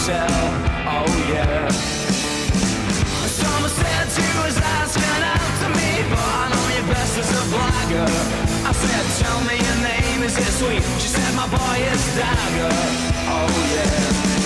tell, oh yeah. Someone said you was asking out to me, but I know you best as a blagger. I said, tell me your name, is it sweet? She said, my boy is Dagger, oh yeah.